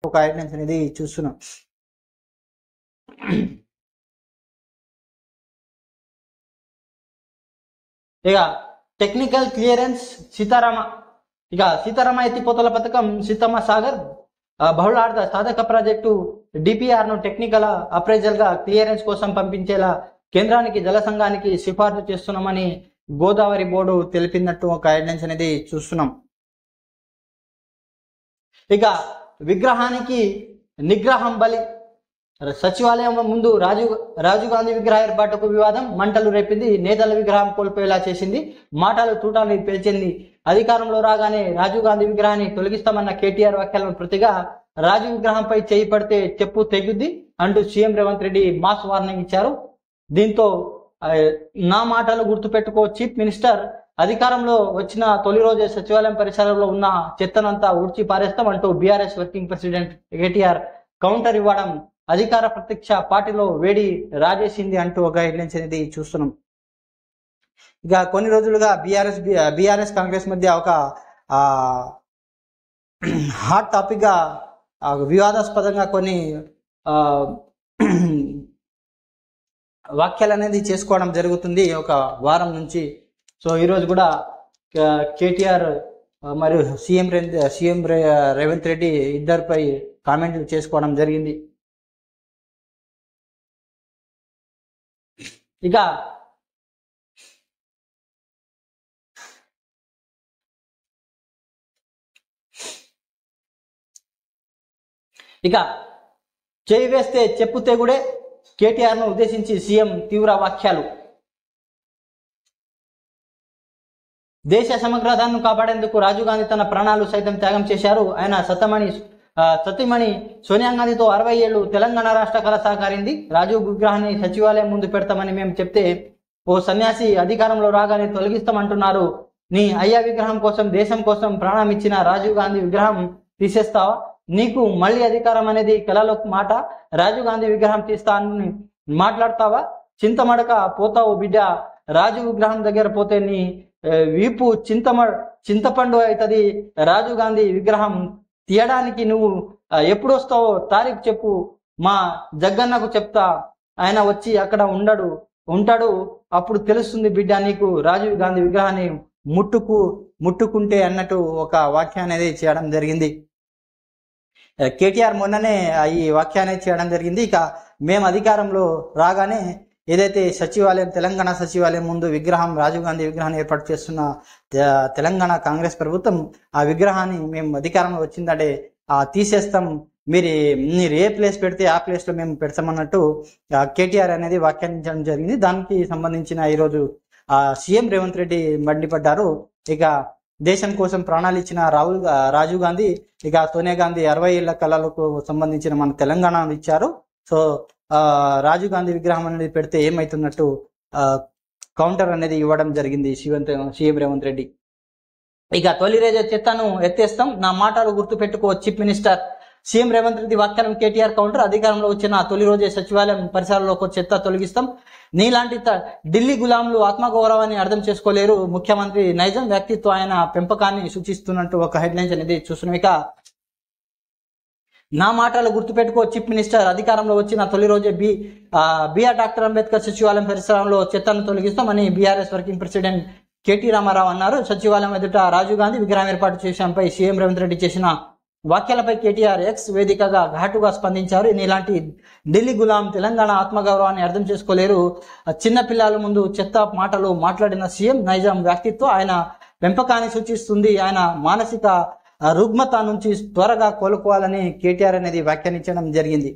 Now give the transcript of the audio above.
ఒక హెడ్లైన్స్ అనేది చూస్తున్నాం. ఇక టెక్నికల్ క్లియరెన్స్ సీతారామ ఎత్తిపోతల పథకం సీతమ్మ సాగర్ బహుళార్థ సాధక ప్రాజెక్టు డిపిఆర్ ను టెక్నికల్ అప్రైజల్ గా క్లియరెన్స్ కోసం పంపించేలా కేంద్రానికి జల సంఘానికి సిఫార్సు చేస్తున్నామని గోదావరి బోర్డు తెలిపినట్టు ఒక హెడ్లైన్స్ అనేది చూస్తున్నాం. ఇక విగ్రహానికి నిగ్రహం బలి, సచివాలయం ముందు రాజీవ్ గాంధీ విగ్రహ ఏర్పాటుకు వివాదం మంటలు రేపింది. నేతల విగ్రహం కోల్పోయేలా చేసింది, మాటలు తూటాలు పేల్చింది. అధికారంలో రాగానే రాజీవ్ గాంధీ విగ్రహాన్ని తొలగిస్తామన్న కేటీఆర్ వ్యాఖ్యలను ప్రతిగా రాజీవ్ విగ్రహంపై చేయి పడితే చెప్పు తెగుద్ది అంటూ CM Revanth Reddy mass warning ఇచ్చారు. దీంతో నా మాటలు గుర్తుపెట్టుకో చీఫ్ మినిస్టర్, అధికారంలో వచ్చిన తొలి రోజే సచివాలయం పరిసరంలో ఉన్న చెత్తనంతా ఊడ్చి పారేస్తాం అంటూ BRS working president KTR counter ఇవ్వడం అధికార ప్రత్యక్ష పార్టీలో వేడి రాజేసింది అంటూ ఒక హెడ్లైన్స్ అనేది చూస్తున్నాం. ఇక కొన్ని రోజులుగా బీఆర్ఎస్ కాంగ్రెస్ మధ్య ఒక హాట్ టాపిక్ గా వివాదాస్పదంగా కొన్ని వ్యాఖ్యలు అనేది చేసుకోవడం జరుగుతుంది ఒక వారం నుంచి. సో ఈరోజు కూడా కేటీఆర్ మరియు సీఎం రేవంత్ రెడ్డి ఇద్దరిపై కామెంట్లు చేసుకోవడం జరిగింది. ఇక చేయి వేస్తే చెప్పు తెగుడే, కేటీఆర్ ను ఉద్దేశించి సీఎం తీవ్ర వ్యాఖ్యలు. దేశ సమగ్రతను కాపాడేందుకు రాజీవ్ గాంధీ తన ప్రాణాలు సైతం త్యాగం చేశారు. ఆయన సతీమణి సోనియా గాంధీతో 60 ఏళ్లు తెలంగాణ రాష్ట్ర కళ సహకరింది. రాజీవ్ విగ్రహాన్ని సచివాలయం ముందు పెడతామని మేము చెప్తే ఓ సన్యాసి అధికారంలో రాగానే తొలగిస్తామంటున్నారు. నీ అయ్యా విగ్రహం కోసం దేశం కోసం ప్రాణం ఇచ్చిన రాజీవ్ గాంధీ విగ్రహం తీసేస్తావా? నీకు మళ్ళీ అధికారం అనేది కలలో మాట. రాజీవ్ గాంధీ విగ్రహం తీస్తా అని మాట్లాడతావా? చింతమడక పోతావు బిడ్డ. రాజీవ్ విగ్రహం దగ్గర పోతే నీ వీపు చింతపండు అవుతుంది. రాజీవ్ గాంధీ విగ్రహం తీయడానికి నువ్వు ఎప్పుడు వస్తావో తారీఖు చెప్పు, మా జగ్గన్నకు చెప్తా, ఆయన వచ్చి అక్కడ ఉంటాడు, అప్పుడు తెలుస్తుంది బిడ్డ నీకు రాజీవ్ గాంధీ విగ్రహాన్ని ముట్టుకుంటే అన్నట్టు ఒక వాక్యం అనేది చేయడం జరిగింది. కేటీఆర్ మొన్ననే ఈ వాక్యాన్ని చేయడం జరిగింది. ఇక మేము అధికారంలో రాగానే ఏదైతే తెలంగాణ సచివాలయం ముందు రాజీవ్ గాంధీ విగ్రహాన్ని ఏర్పాటు చేస్తున్న తెలంగాణ కాంగ్రెస్ ప్రభుత్వం ఆ విగ్రహాన్ని మేము అధికారంలో వచ్చిందంటే తీసేస్తాం, మీరు ఏ ప్లేస్ పెడితే ఆ ప్లేస్ లో మేము పెడతామన్నట్టు కేటీఆర్ అనేది వ్యాఖ్యానించడం జరిగింది. దానికి సంబంధించిన ఈరోజు సీఎం రేవంత్ రెడ్డి మండిపడ్డారు. ఇక దేశం కోసం ప్రాణాలు ఇచ్చిన రాజీవ్ గాంధీ, ఇక సోనియా గాంధీ 60 ఏళ్ల కళలకు సంబంధించిన మన తెలంగాణ ఇచ్చారు. సో రాజీవ్ గాంధీ విగ్రహం అనేది పెడితే ఏమైతున్నట్టు కౌంటర్ అనేది ఇవ్వడం జరిగింది సీఎం రేవంత్ రెడ్డి. ఇక తొలి రోజు చెత్తను ఎత్తేస్తాం, నా మాటలు గుర్తు పెట్టుకో chief minister. CM Revanth Reddy వ్యాఖ్యలను కేటీఆర్ కౌంటర్. అధికారంలో వచ్చిన తొలి రోజే సచివాలయం పరిసరాల్లో చెత్త తొలగిస్తాం. నీలాంటి ఢిల్లీ గులాంలు ఆత్మగౌరవాన్ని అర్థం చేసుకోలేరు. ముఖ్యమంత్రి నైజం వ్యక్తిత్వం ఆయన పెంపకాన్ని సూచిస్తున్నట్టు ఒక హెడ్లైన్స్ అనేది చూస్తున్నాం. ఇక నా మాటలు గుర్తుపెట్టుకో చీఫ్ మినిస్టర్, అధికారంలో వచ్చిన తొలి రోజే బిఆర్ డాక్టర్ అంబేద్కర్ సచివాలయం పరిసరంలో చెత్తను తొలగిస్తామని BRS working president KT Rama Rao అన్నారు. సచివాలయం ఎదుట రాజీవ్ గాంధీ విగ్రహం ఏర్పాటు చేశాంపై సీఎం రేవంత్ రెడ్డి చేసిన వ్యాఖ్యలపై కేటీఆర్ ఎక్స్ వేదికగా ఘాటుగా స్పందించారు. ఇలాంటి ఢిల్లీ గులాం తెలంగాణ ఆత్మగౌరవాన్ని అర్థం చేసుకోలేరు. చిన్న పిల్లల ముందు చెత్త మాటలు మాట్లాడిన సీఎం నైజాం వ్యక్తిత్వం ఆయన పెంపకాన్ని సూచిస్తుంది. ఆయన మానసిక రుగ్మత నుంచి త్వరగా కోలుకోవాలని కేటీఆర్ అనేది వ్యాఖ్యానించడం జరిగింది.